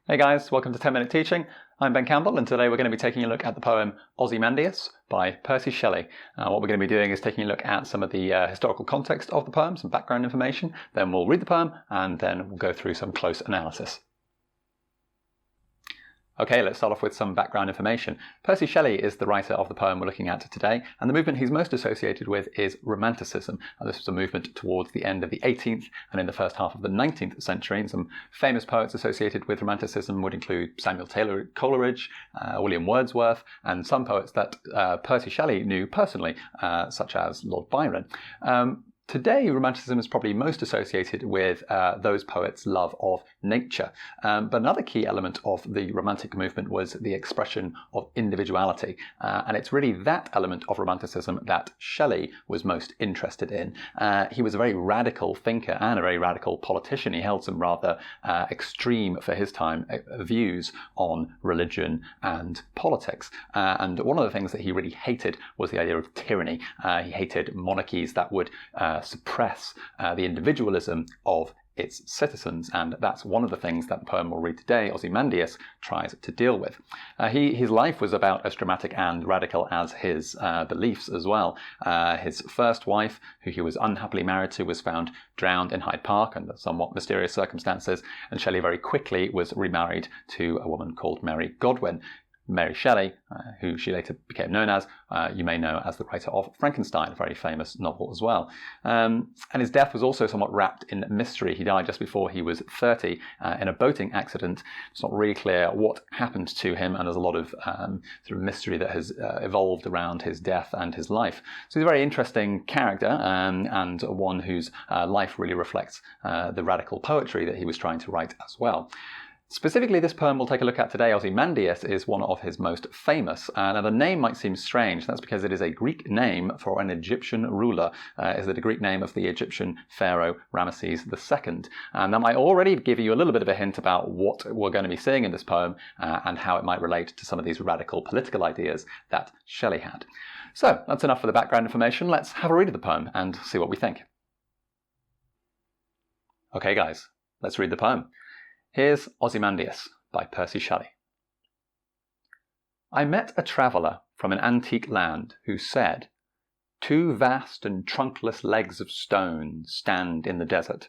Hey guys, welcome to 10 Minute Teaching. I'm Ben Campbell, and today we're going to be taking a look at the poem Ozymandias by Percy Shelley. What we're going to be doing is taking a look at some of the historical context of the poem, some background information, then we'll read the poem, and then we'll go through some close analysis. Okay, let's start off with some background information. Percy Shelley is the writer of the poem we're looking at today, and the movement he's most associated with is Romanticism. This was a movement towards the end of the 18th and in the first half of the 19th century, and some famous poets associated with Romanticism would include Samuel Taylor Coleridge, William Wordsworth, and some poets that Percy Shelley knew personally, such as Lord Byron. Today, Romanticism is probably most associated with those poets' love of nature. But another key element of the Romantic movement was the expression of individuality. And it's really that element of Romanticism that Shelley was most interested in. He was a very radical thinker and a very radical politician. He held some rather extreme, for his time, views on religion and politics. And one of the things that he really hated was the idea of tyranny. He hated monarchies that would suppress the individualism of its citizens, and that's one of the things that the poem we'll read today, Ozymandias, tries to deal with. His life was about as dramatic and radical as his beliefs as well. His first wife, who he was unhappily married to, was found drowned in Hyde Park under somewhat mysterious circumstances, and Shelley very quickly was remarried to a woman called Mary Godwin. Mary Shelley, who she later became known as, you may know as the writer of Frankenstein, a very famous novel as well. And his death was also somewhat wrapped in mystery. He died just before he was 30 in a boating accident. It's not really clear what happened to him, and there's a lot of sort of mystery that has evolved around his death and his life. So he's a very interesting character, and one whose life really reflects the radical poetry that he was trying to write as well. Specifically, this poem we'll take a look at today, Ozymandias, is one of his most famous. Now, the name might seem strange. That's because it is a Greek name for an Egyptian ruler. Is it a Greek name of the Egyptian pharaoh Ramesses II? And that might already give you a little bit of a hint about what we're going to be seeing in this poem and how it might relate to some of these radical political ideas that Shelley had. So, that's enough for the background information. Let's have a read of the poem and see what we think. Okay, guys, let's read the poem. Here's Ozymandias by Percy Shelley. I met a traveller from an antique land who said, "Two vast and trunkless legs of stone stand in the desert.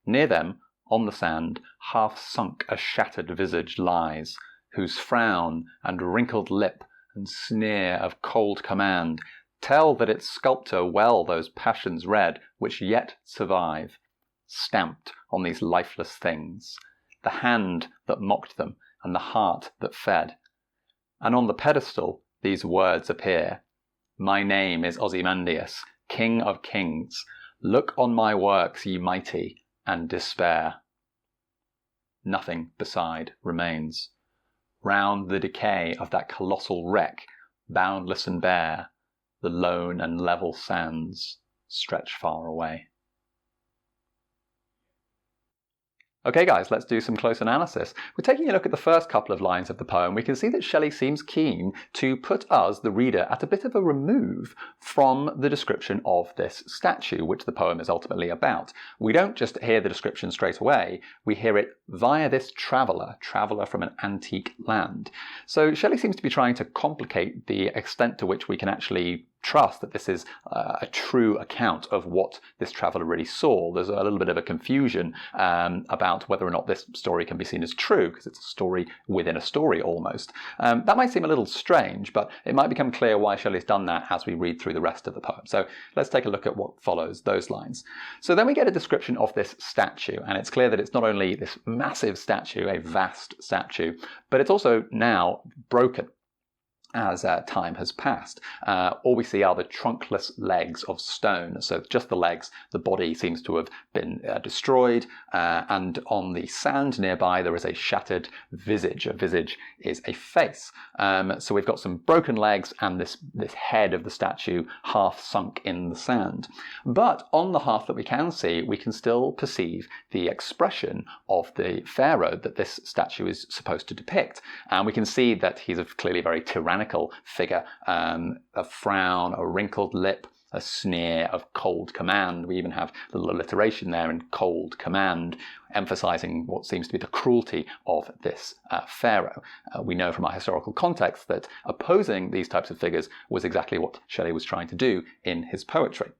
Near them, on the sand, half sunk a shattered visage lies, whose frown and wrinkled lip and sneer of cold command tell that its sculptor well those passions read which yet survive, stamped on these lifeless things. The hand that mocked them, and the heart that fed. And on the pedestal these words appear. My name is Ozymandias, King of Kings. Look on my works, ye mighty, and despair. Nothing beside remains. Round the decay of that colossal wreck, boundless and bare, the lone and level sands stretch far away." Okay guys, let's do some close analysis. We're taking a look at the first couple of lines of the poem. We can see that Shelley seems keen to put us, the reader, at a bit of a remove from the description of this statue, which the poem is ultimately about. We don't just hear the description straight away, we hear it via this traveller from an antique land. So Shelley seems to be trying to complicate the extent to which we can actually trust that this is a true account of what this traveller really saw. There's a little bit of a confusion about whether or not this story can be seen as true, because it's a story within a story almost. That might seem a little strange, but it might become clear why Shelley's done that as we read through the rest of the poem. So let's take a look at what follows those lines. So then we get a description of this statue, and it's clear that it's not only this massive statue, a vast statue, but it's also now broken as time has passed. All we see are the trunkless legs of stone. So just the legs, the body seems to have been destroyed, and on the sand nearby there is a shattered visage. A visage is a face. So we've got some broken legs and this head of the statue half sunk in the sand. But on the half that we can see, we can still perceive the expression of the pharaoh that this statue is supposed to depict. And we can see that he's a clearly very tyrannical figure, a frown, a wrinkled lip, a sneer of cold command. We even have a little alliteration there in cold command, emphasizing what seems to be the cruelty of this pharaoh. We know from our historical context that opposing these types of figures was exactly what Shelley was trying to do in his poetry.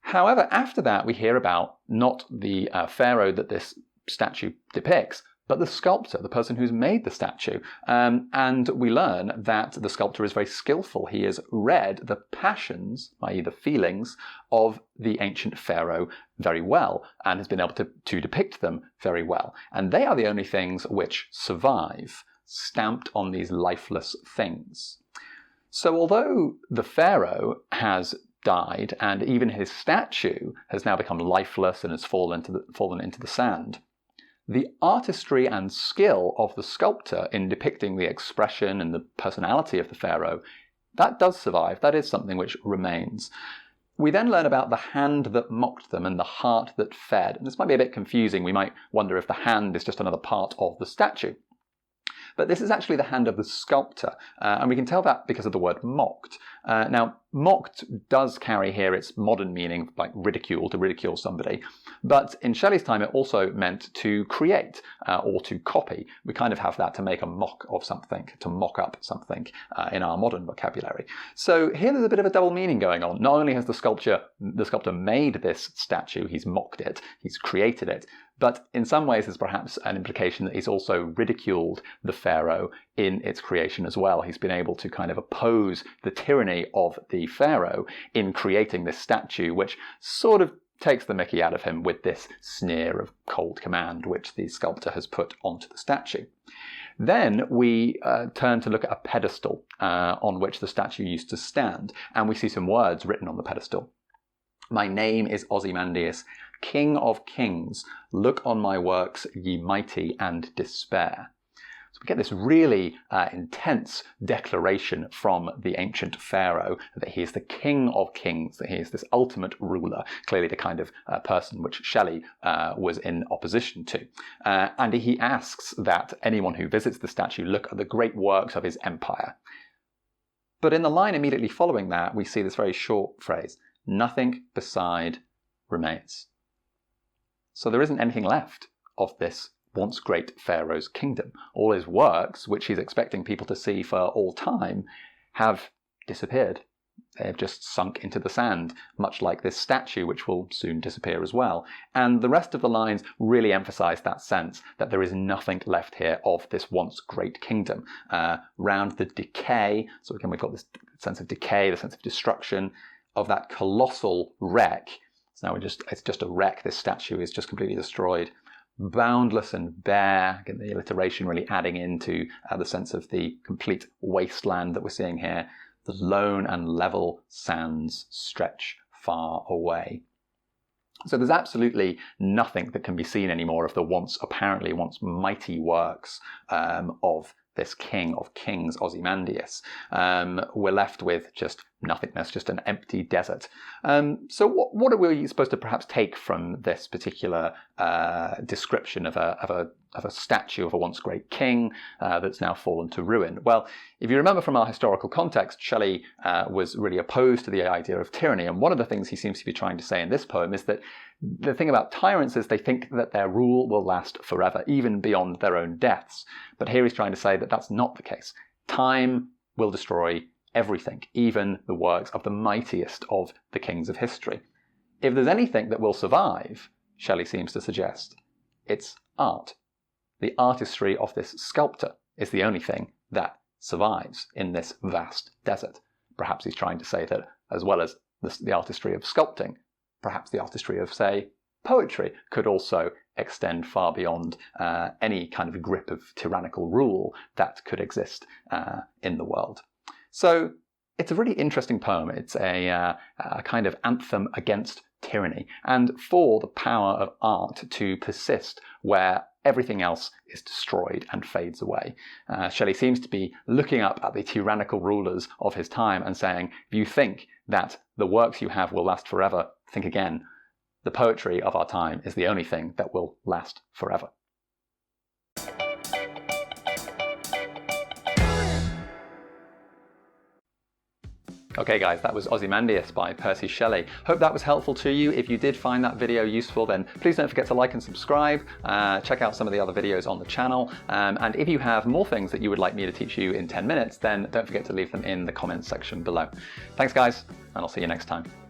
However, after that, we hear about not the pharaoh that this statue depicts, but the sculptor, the person who's made the statue. And we learn that the sculptor is very skillful. He has read the passions, i.e. the feelings, of the ancient pharaoh very well, and has been able to depict them very well. And they are the only things which survive, stamped on these lifeless things. So although the pharaoh has died, and even his statue has now become lifeless and has fallen into the sand, the artistry and skill of the sculptor in depicting the expression and the personality of the pharaoh, that does survive. That is something which remains. We then learn about the hand that mocked them and the heart that fed. And this might be a bit confusing. We might wonder if the hand is just another part of the statue. But this is actually the hand of the sculptor, and we can tell that because of the word mocked. Now, mocked does carry here its modern meaning, like ridicule, to ridicule somebody. But in Shelley's time, it also meant to create or to copy. We kind of have that to make a mock of something, to mock up something in our modern vocabulary. So here there's a bit of a double meaning going on. Not only has the sculptor made this statue, he's mocked it, he's created it, but in some ways there's perhaps an implication that he's also ridiculed the pharaoh in its creation as well. He's been able to kind of oppose the tyranny of the pharaoh in creating this statue, which sort of takes the mickey out of him with this sneer of cold command which the sculptor has put onto the statue. Then we turn to look at a pedestal on which the statue used to stand, and we see some words written on the pedestal. "My name is Ozymandias, King of Kings. Look on my works, ye mighty, and despair." So we get this really intense declaration from the ancient pharaoh that he is the King of Kings, that he is this ultimate ruler, clearly the kind of person which Shelley was in opposition to. And he asks that anyone who visits the statue look at the great works of his empire. But in the line immediately following that, we see this very short phrase, "Nothing beside remains." So there isn't anything left of this once great pharaoh's kingdom. All his works, which he's expecting people to see for all time, have disappeared. They have just sunk into the sand, much like this statue, which will soon disappear as well. And the rest of the lines really emphasize that sense that there is nothing left here of this once great kingdom. Round the decay, so again we've got this sense of decay, the sense of destruction, of that colossal wreck. So now it's just a wreck. This statue is just completely destroyed. Boundless and bare, again the alliteration really adding into the sense of the complete wasteland that we're seeing here. The lone and level sands stretch far away. So there's absolutely nothing that can be seen anymore of the apparently once mighty works of this King of Kings, Ozymandias. We're left with just nothingness, just an empty desert. So what are we supposed to perhaps take from this particular description of a statue of a once great king that's now fallen to ruin? Well, if you remember from our historical context, Shelley was really opposed to the idea of tyranny, and one of the things he seems to be trying to say in this poem is that the thing about tyrants is they think that their rule will last forever, even beyond their own deaths. But here he's trying to say that that's not the case. Time will destroy everything, even the works of the mightiest of the kings of history. If there's anything that will survive, Shelley seems to suggest, it's art. The artistry of this sculptor is the only thing that survives in this vast desert. Perhaps he's trying to say that as well as the artistry of sculpting, perhaps the artistry of, say, poetry could also extend far beyond any kind of grip of tyrannical rule that could exist in the world. So it's a really interesting poem. It's a kind of anthem against tyranny and for the power of art to persist where everything else is destroyed and fades away. Shelley seems to be looking up at the tyrannical rulers of his time and saying, if you think that the works you have will last forever, think again. The poetry of our time is the only thing that will last forever. Okay guys, that was Ozymandias by Percy Shelley. Hope that was helpful to you. If you did find that video useful, then please don't forget to like and subscribe. Check out some of the other videos on the channel. And if you have more things that you would like me to teach you in 10 minutes, then don't forget to leave them in the comments section below. Thanks guys, and I'll see you next time.